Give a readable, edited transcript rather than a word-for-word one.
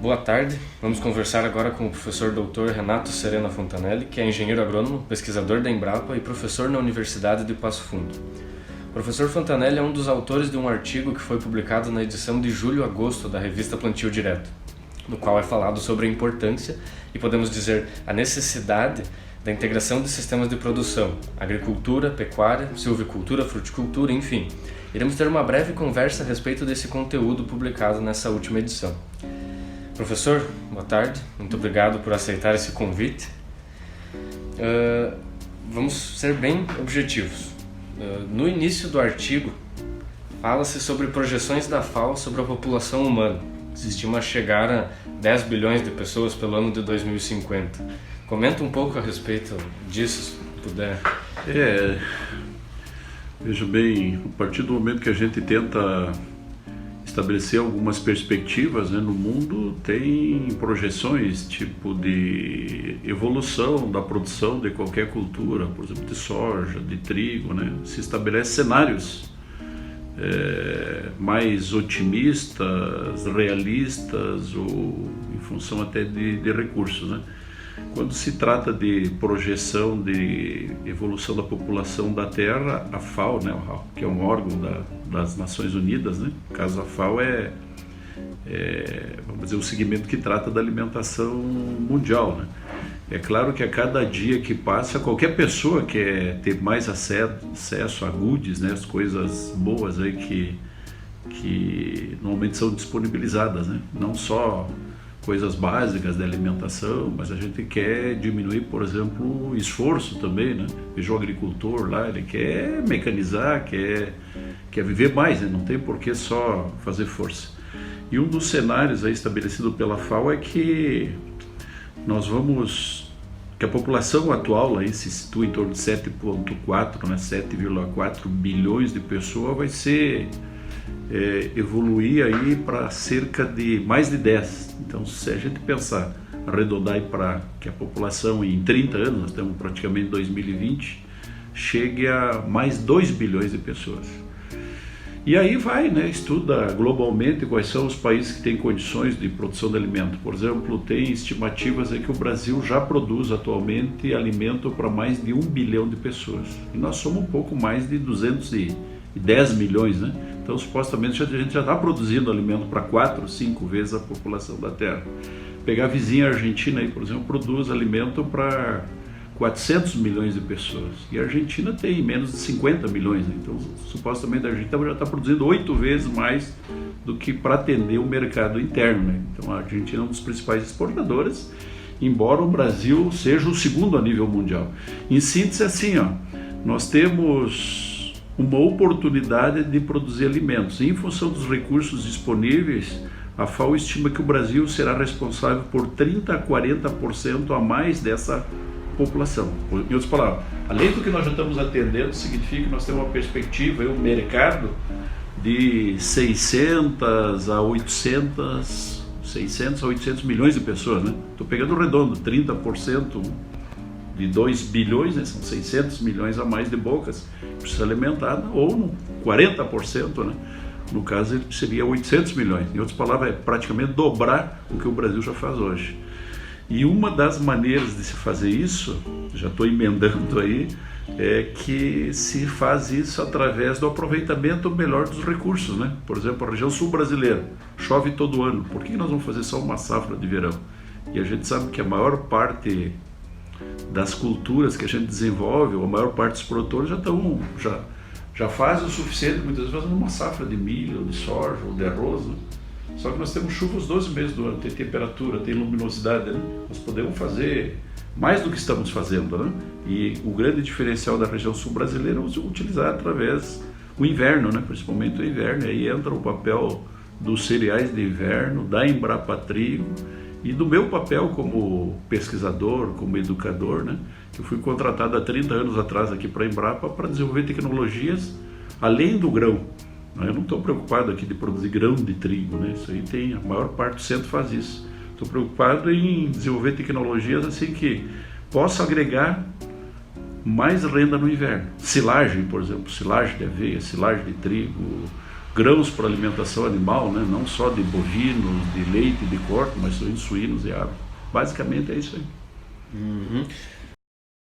Boa tarde, vamos conversar agora com o professor Dr. Renato Serena Fontanelli, que é engenheiro agrônomo, pesquisador da Embrapa e professor na Universidade de Passo Fundo. O professor Fontanelli é um dos autores de um artigo que foi publicado na edição de julho-agosto da revista Plantio Direto, no qual é falado sobre a importância e, podemos dizer, a necessidade da integração de sistemas de produção, agricultura, pecuária, silvicultura, fruticultura, enfim. Iremos ter uma breve conversa a respeito desse conteúdo publicado nessa última edição. Professor, boa tarde, muito obrigado por aceitar esse convite. Vamos ser bem objetivos. No início do artigo, fala-se sobre projeções da FAO sobre a população humana. Se estima chegar a 10 bilhões de pessoas pelo ano de 2050. Comenta um pouco a respeito disso, se puder. Veja bem, a partir do momento que a gente tenta estabelecer algumas perspectivas, né, no mundo, tem projeções tipo de evolução da produção de qualquer cultura, por exemplo, de soja, de trigo, né? Se estabelece cenários mais otimistas, realistas ou em função até de recursos, né? Quando se trata de projeção de evolução da população da Terra, a FAO, né, que é um órgão das Nações Unidas, né? No caso, a FAO vamos dizer, o segmento que trata da alimentação mundial, né? É claro que a cada dia que passa, qualquer pessoa quer ter mais acesso a goodies, né, as coisas boas aí que normalmente são disponibilizadas, né? Não só coisas básicas de alimentação, mas a gente quer diminuir, por exemplo, o esforço também, né? Veja o agricultor lá, ele quer mecanizar, quer viver mais, né? Não tem por que só fazer força. E um dos cenários aí estabelecido pela FAO é que que a população atual aí se situa em torno de 7,4, né? 7,4 bilhões de pessoas, vai evoluir aí para cerca de mais de 10. Então, se a gente pensar, arredondar aí para que a população em 30 anos, nós estamos praticamente em 2020, chegue a mais 2 bilhões de pessoas. E aí vai, né, estuda globalmente quais são os países que têm condições de produção de alimento. Por exemplo, tem estimativas aí que o Brasil já produz atualmente alimento para mais de 1 bilhão de pessoas. E nós somos um pouco mais de 210 milhões, né? Então, supostamente, a gente já está produzindo alimento para 4, 5 vezes a população da Terra. Pegar a vizinha Argentina aí, por exemplo, produz alimento para 400 milhões de pessoas. E a Argentina tem menos de 50 milhões. Né? Então, supostamente, a Argentina já está produzindo 8 vezes mais do que para atender o mercado interno. Né? Então, a Argentina é um dos principais exportadores, embora o Brasil seja o segundo a nível mundial. Em síntese, assim, nós temos uma oportunidade de produzir alimentos. Em função dos recursos disponíveis, a FAO estima que o Brasil será responsável por 30% a 40% a mais dessa população. Em outras palavras, além do que nós já estamos atendendo, significa que nós temos uma perspectiva, um mercado de 600 a 800 milhões de pessoas, né? Estou pegando redondo, 30% de 2 bilhões, né? São 600 milhões a mais de bocas que precisa alimentar, ou 40%, né? No caso seria 800 milhões. Em outras palavras, é praticamente dobrar o que o Brasil já faz hoje. E uma das maneiras de se fazer isso, já estou emendando aí, é que se faz isso através do aproveitamento melhor dos recursos, né? Por exemplo, a região sul brasileira chove todo ano. Por que nós vamos fazer só uma safra de verão? E a gente sabe que a maior parte das culturas que a gente desenvolve, ou a maior parte dos produtores já faz o suficiente, muitas vezes fazendo uma safra de milho, de soja ou de arroz, né? Só que nós temos chuva os 12 meses do ano, tem temperatura, tem luminosidade, né? Nós podemos fazer mais do que estamos fazendo, né? E o grande diferencial da região sul brasileira é utilizar através do inverno, né? Principalmente o inverno, e aí entra o papel dos cereais de inverno, da Embrapa Trigo, e do meu papel como pesquisador, como educador, né? Eu fui contratado há 30 anos atrás aqui para a Embrapa para desenvolver tecnologias além do grão. Eu não estou preocupado aqui de produzir grão de trigo, né? Isso aí tem, a maior parte do centro faz isso. Estou preocupado em desenvolver tecnologias assim que possa agregar mais renda no inverno. Silagem, por exemplo, silagem de aveia, silagem de trigo, grãos para alimentação animal, né? Não só de bovinos, de leite, de corte, mas também de suínos e aves. Basicamente é isso aí. Uhum.